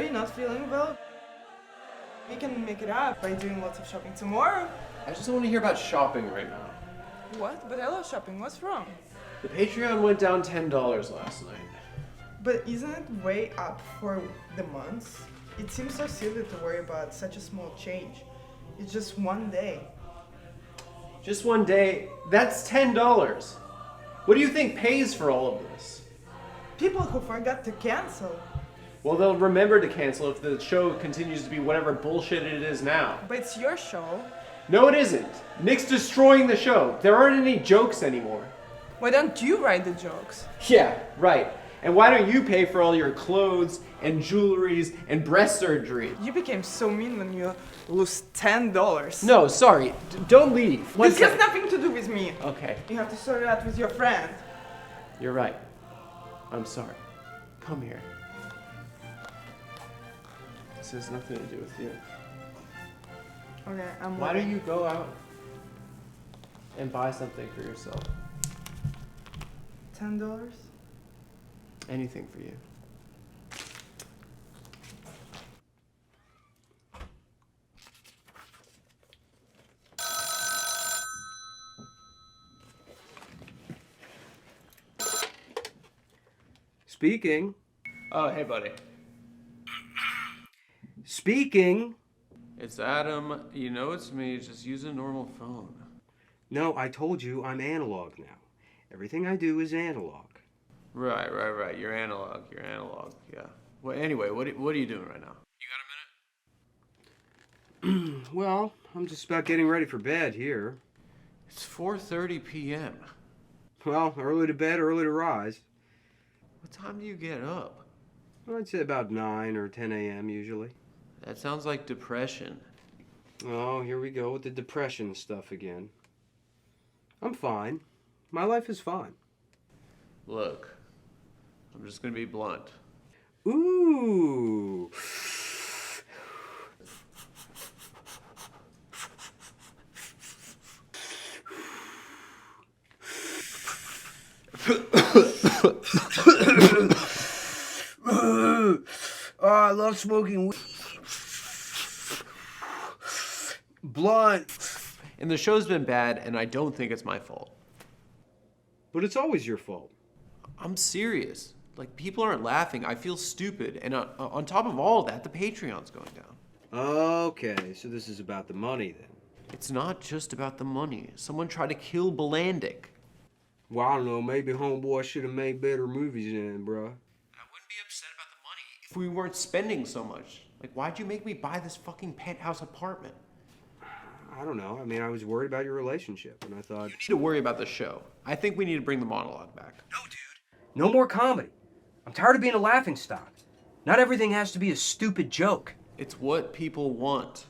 you not feeling well? We can make it up by doing lots of shopping tomorrow. I just don't want to hear about shopping right now. What? But I love shopping. What's wrong? The Patreon went down $10 last night. But isn't it way up for the months? It seems so silly to worry about such a small change. It's just one day. Just one day, that's $10. What do you think pays for all of this? People who forgot to cancel. Well, they'll remember to cancel if the show continues to be whatever bullshit it is now. But it's your show. No, it isn't. Nick's destroying the show. There aren't any jokes anymore. Why don't you write the jokes? Yeah, right. And why don't you pay for all your clothes and jewelries and breast surgery? You became so mean when you lose $10. No, sorry. Don't leave. This has nothing to do with me. Okay, You have to sort it out with your friend. you're right. I'm sorry. Come here. This has nothing to do with you. Okay, I'm Why don't leaving. you go out and buy something for yourself? $10? Anything for you. Speaking. Oh, hey, buddy. Speaking. It's Adam. You know it's me. Just use a normal phone. No, I told you I'm analog now. Everything I do is analog. Right. You're analog. Yeah. Well, anyway, what are you doing right now? You got a minute? Well, I'm just about getting ready for bed here. It's 4:30 p.m. Well, early to bed, early to rise. What time do you get up? Well, I'd say about 9 or 10 a.m. usually. That sounds like depression. Oh, here we go with the depression stuff again. I'm fine. My life is fine. Look, I'm just gonna be blunt. Ooh. Oh, I love smoking weed. Blunt. And the show's been bad, and I don't think it's my fault. But it's always your fault. I'm serious. Like, people aren't laughing. I feel stupid. And on top of all of that, the Patreon's going down. Okay, so this is about the money then. It's not just about the money. Someone tried to kill Belandic. Well, I don't know, maybe Homeboy should have made better movies then, bro. I wouldn't be upset about the money if we weren't spending so much. Like, why'd you make me buy this fucking penthouse apartment? I don't know. I mean, I was worried about your relationship, and I thought... You need to worry about the show. I think we need to bring the monologue back. No, dude. No more comedy. I'm tired of being a laughingstock. Not everything has to be a stupid joke. It's what people want.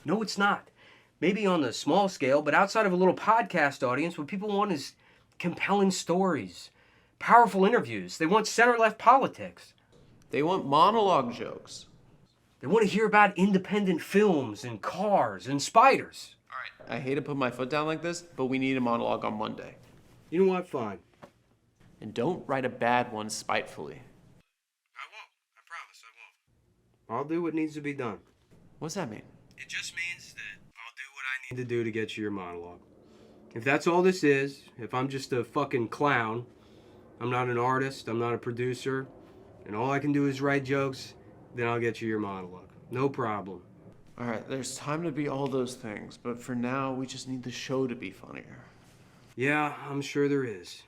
No, it's not. Maybe on the small scale, but outside of a little podcast audience, what people want is compelling stories, powerful interviews. They want center-left politics. They want monologue jokes. They want to hear about independent films and cars and spiders. All right. I hate to put my foot down like this, but we need a monologue on Monday. You know what? Fine. And don't write a bad one spitefully. I won't. I promise I won't. I'll do what needs to be done. What's that mean? It just means that I'll do what I need to do to get you your monologue. If that's all this is, if I'm just a fucking clown, I'm not an artist, I'm not a producer, and all I can do is write jokes, then I'll get you your monologue. No problem. All right, there's time to be all those things, but for now, we just need the show to be funnier. Yeah, I'm sure there is.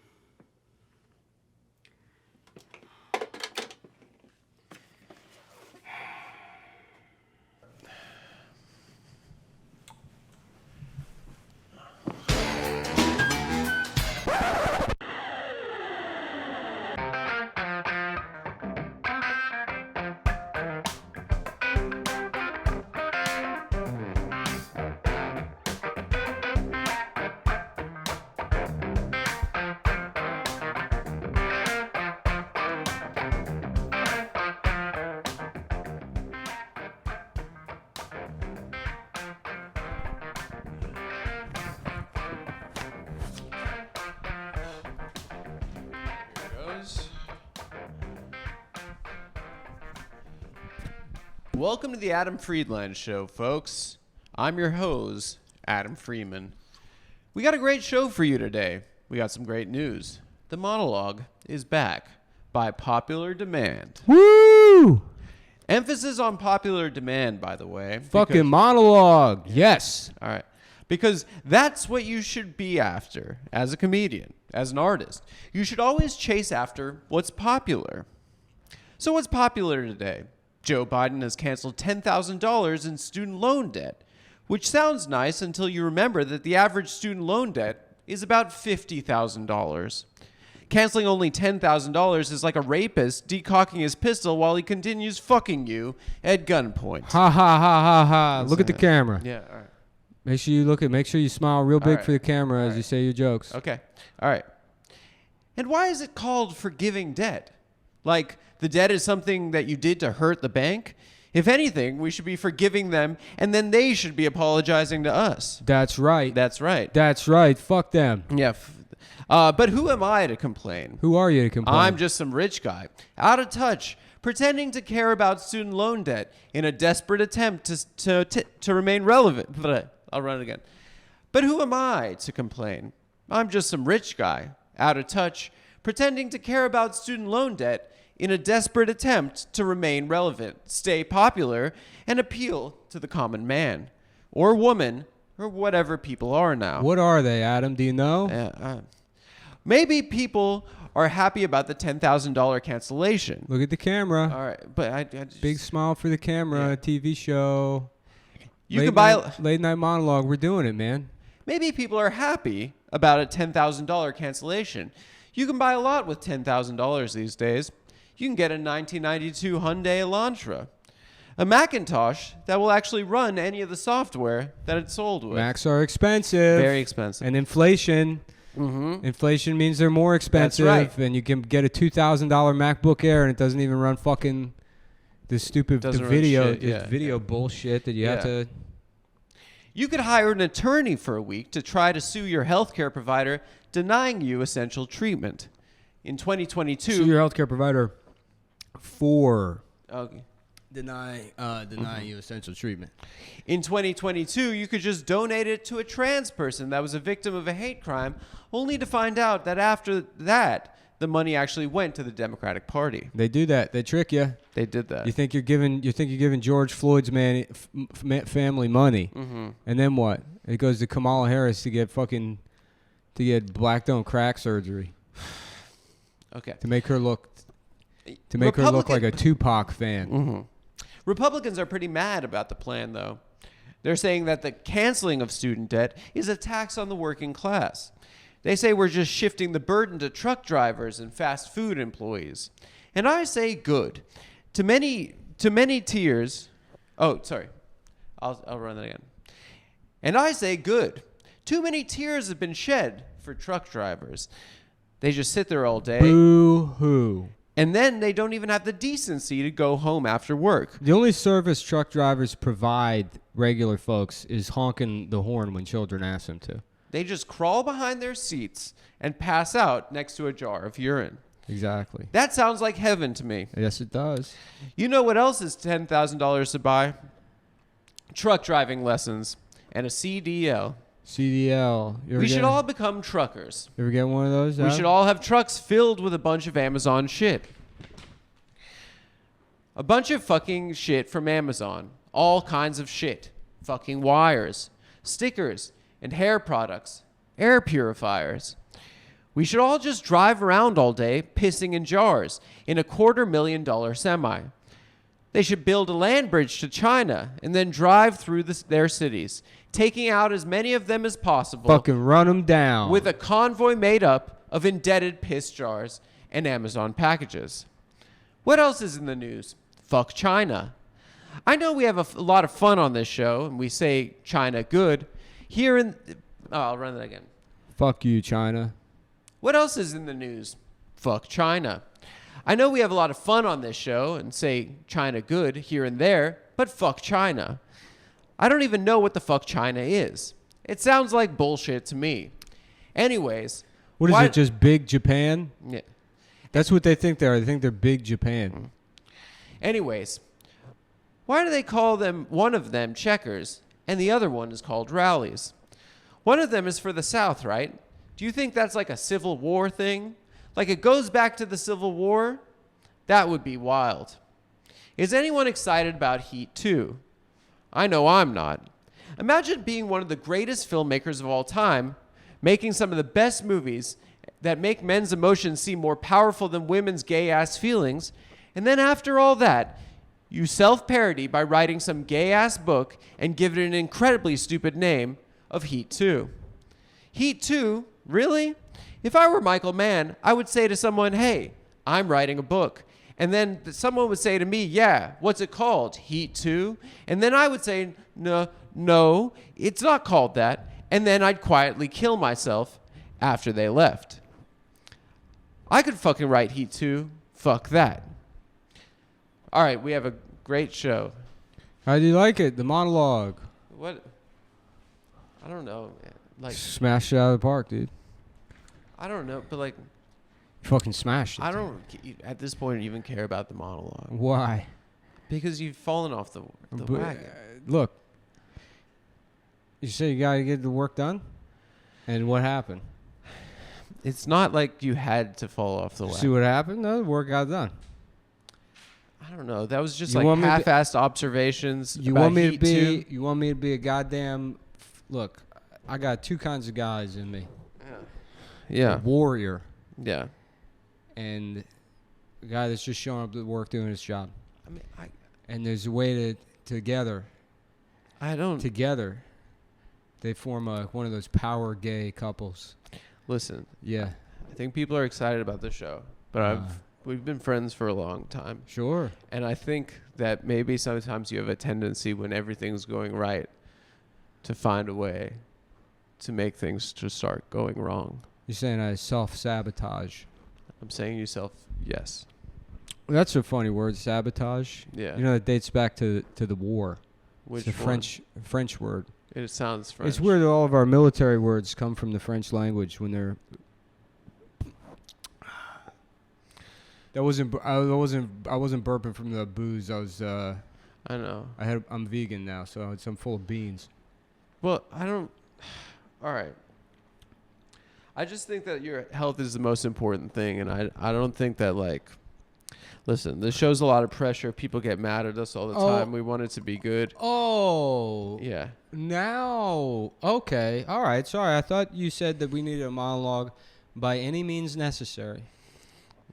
Welcome to the Adam Friedland Show, folks. I'm your host, Adam Freeman. We got a great show for you today. We got some great news. The monologue is back by popular demand. Woo! Emphasis on popular demand, by the way. Fucking monologue. Yes. All right. Because that's what you should be after as a comedian, as an artist. You should always chase after what's popular. So what's popular today? Joe Biden has canceled $10,000 in student loan debt, which sounds nice until you remember that the average student loan debt is about $50,000. Canceling only $10,000 is like a rapist decocking his pistol while he continues fucking you at gunpoint. Ha ha ha ha ha. Look at the camera. Yeah, all right. Make sure you smile real big right. for the camera as right. you say your jokes. Okay. All right. And why is it called forgiving debt? Like the debt is something that you did to hurt the bank? If anything, we should be forgiving them, and then they should be apologizing to us. That's right. That's right. That's right. Fuck them. Yeah. But who am I to complain? Who are you to complain? I'm just some rich guy, out of touch, pretending to care about student loan debt in a desperate attempt to remain relevant. I'll run it again. But who am I to complain? I'm just some rich guy, out of touch, pretending to care about student loan debt in a desperate attempt to remain relevant, stay popular, and appeal to the common man or woman or whatever people are now. What are they, Adam? Do you know? Maybe people are happy about the $10,000 cancellation. Look at the camera. All right, but I just, Big smile for the camera. Yeah. TV show. You can buy. Late night monologue. We're doing it, man. Maybe people are happy about a $10,000 cancellation. You can buy a lot with $10,000 these days. You can get a 1992 Hyundai Elantra, a Macintosh that will actually run any of the software that it's sold with. Macs are expensive. Very expensive. And inflation. Mm-hmm. Inflation means they're more expensive. That's right. And you can get a $2,000 MacBook Air and it doesn't even run fucking this stupid Doesn't run video shit, yeah. video bullshit that you have to. You could hire an attorney for a week to try to sue your healthcare provider denying you essential treatment. In 2022, Sue your healthcare provider for okay. denying you essential treatment. In 2022, you could just donate it to a trans person that was a victim of a hate crime, only to find out that after that, the money actually went to the Democratic Party. They do that. They trick you. They did that. You think you're giving George Floyd's family money, and then what? It goes to Kamala Harris to get black don't crack surgery. Okay. To make her look like a Tupac fan. Mm-hmm. Republicans are pretty mad about the plan, though. They're saying that the canceling of student debt is a tax on the working class. They say we're just shifting the burden to truck drivers and fast food employees. And I say good. To many tiers. Oh, sorry. I'll run that again. And I say good. Too many tears have been shed for truck drivers. They just sit there all day. Boo-hoo. And then they don't even have the decency to go home after work. The only service truck drivers provide regular folks is honking the horn when children ask them to. They just crawl behind their seats and pass out next to a jar of urine. Exactly. That sounds like heaven to me. Yes, it does. You know what else is $10,000 to buy? Truck driving lessons and a CDL. CDL. We should all become truckers. You ever get one of those? We should all have trucks filled with a bunch of Amazon shit. A bunch of fucking shit from Amazon. All kinds of shit. Fucking wires, stickers, and hair products. Air purifiers. We should all just drive around all day pissing in jars in a $250,000 semi. They should build a land bridge to China and then drive through their cities, taking out as many of them as possible. Fucking run them down. With a convoy made up of indebted piss jars and Amazon packages. What else is in the news? Fuck China. I know we have a lot of fun on this show, and we say China good. I'll run that again. Fuck you, China. What else is in the news? Fuck China. I know we have a lot of fun on this show and say China good here and there, but fuck China. I don't even know what the fuck China is. It sounds like bullshit to me. Anyways. What is it, just big Japan? Why do they call them one of them checkers and the other one is called rallies? One of them is for the South, right? Do you think that's like a Civil War thing? Like it goes back to the Civil War? That would be wild. Is anyone excited about Heat 2? I know I'm not. Imagine being one of the greatest filmmakers of all time, making some of the best movies that make men's emotions seem more powerful than women's gay-ass feelings, and then after all that, you self-parody by writing some gay-ass book and give it an incredibly stupid name of Heat 2. Heat 2? Really? If I were Michael Mann, I would say to someone, hey, I'm writing a book. And then someone would say to me, yeah, what's it called? Heat 2? And then I would say, no, it's not called that. And then I'd quietly kill myself after they left. I could fucking write Heat 2. Fuck that. All right, we have a great show. How do you like it? The monologue. What? I don't know. Like, Smashed it out of the park, dude. I don't know, but like, Fucking smashed it. I don't at this point even care about the monologue Why? because you've fallen off the But, wagon. look, you say you gotta get the work done, and what happened? It's not like you had to fall off the wagon. See what happened? No, the work got done. I don't know. That was just You like want me to- half-assed observations. You about want me to Heat be? 2. You want me to be a goddamn? Look, I got two kinds of guys in me: Yeah. a warrior Yeah. and a guy that's just showing up to work doing his job. I mean, And there's a way to together they form one of those power gay couples. listen. Yeah, I think people are excited about the show, but we've been friends for a long time, sure. and I think that maybe sometimes you have a tendency when everything's going right to find a way to make things to start going wrong. You're saying I self-sabotage. I'm saying yourself, yes. That's a funny word, sabotage. Yeah. You know, it dates back to the war. Which It's a one? French word. It sounds French. It's weird that all of our military words come from the French language when they're. I wasn't burping from the booze. I was. I know. I'm vegan now, so I'm full of beans. Well, I don't. All right. I just think that your health is the most important thing, and I don't think that like. Listen, this shows a lot of pressure. People get mad at us all the time. We want it to be good. Oh. Yeah. Now. Okay. All right. Sorry. I thought you said that we needed a monologue by any means necessary.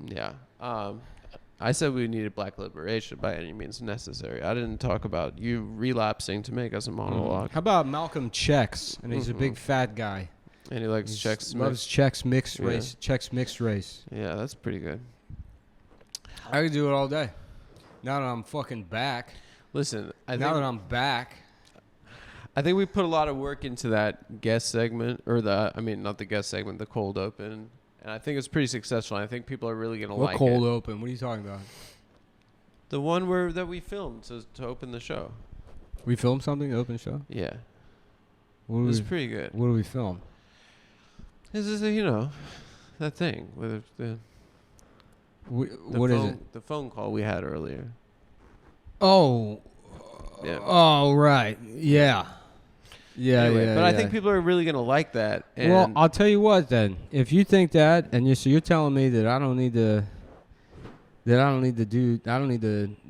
Yeah. I said we needed black liberation by any means necessary. I didn't talk about you relapsing to make us a monologue. How about Malcolm Chex? And he's a big fat guy. And he likes Chex Loves Chex mixed race. Chex mixed race. Yeah, that's pretty good. I could do it all day. Now that I'm fucking back. Listen, I I'm back. think we put a lot of work into that guest segment, or not the guest segment, the cold open, and I think it's pretty successful. I think people are really gonna like What cold it. open? What are you talking about? The one that we filmed to open the show. We filmed something to open the show? Yeah, What it do was we, pretty good. what do we film? This is that thing with the What is it? The phone call we had earlier. Oh. Yeah. Oh, right. Yeah. Yeah, Anyway, yeah. but I yeah. think people are really gonna like that. And Well, I'll tell you what then. If you think that, and you're telling me that I don't need to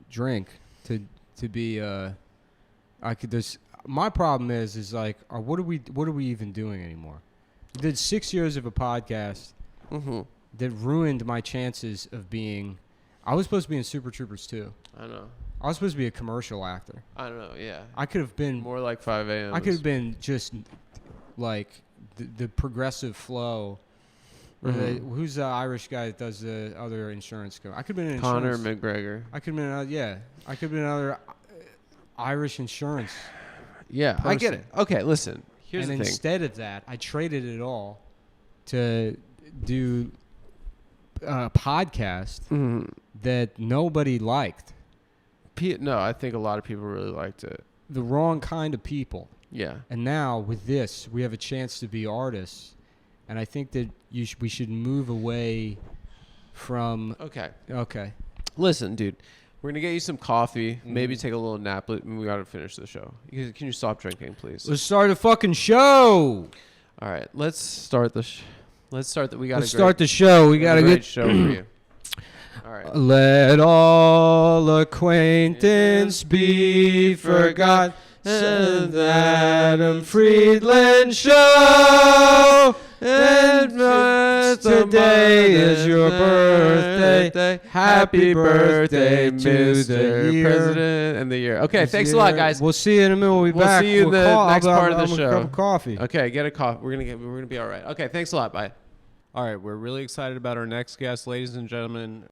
drink to be I could just. My problem is like, what are we even doing anymore? We did 6 years of a podcast that ruined my chances of being. I was supposed to be in Super Troopers 2. I know. I was supposed to be a commercial actor. I don't know. Yeah. I could have been More like 5 a.m. I could have been just like the progressive flow. Or who's the Irish guy that does the other insurance company? I could have been an Conor insurance. McGregor. I could have been I could have been another Irish insurance. Yeah, I get person. it. Okay, listen. Here's And the thing. instead of that, I traded it all to do a podcast that nobody liked. No, I think a lot of people really liked it. The wrong kind of people. Yeah. And now with this, we have a chance to be artists. And I think that we should move away from. Okay. Okay. Listen, dude. We're gonna get you some coffee. Maybe take a little nap. But we gotta finish the show. Can you stop drinking, please? Let's start a fucking show. All right. Let's start the. Let's start the. We got. Let's start the show. We gotta great get. show for you. All right. Let all acquaintance be forgot. And Adam Friedland show. And today is your birthday. Happy birthday, Mr. President and the year. Okay, thanks a lot, guys. We'll see you in a minute. We'll be back. See you in the next part of the I'm gonna show. grab a coffee. Okay, get a coffee. We're gonna be all right. Okay, thanks a lot. Bye. All right, we're really excited about our next guest, ladies and gentlemen.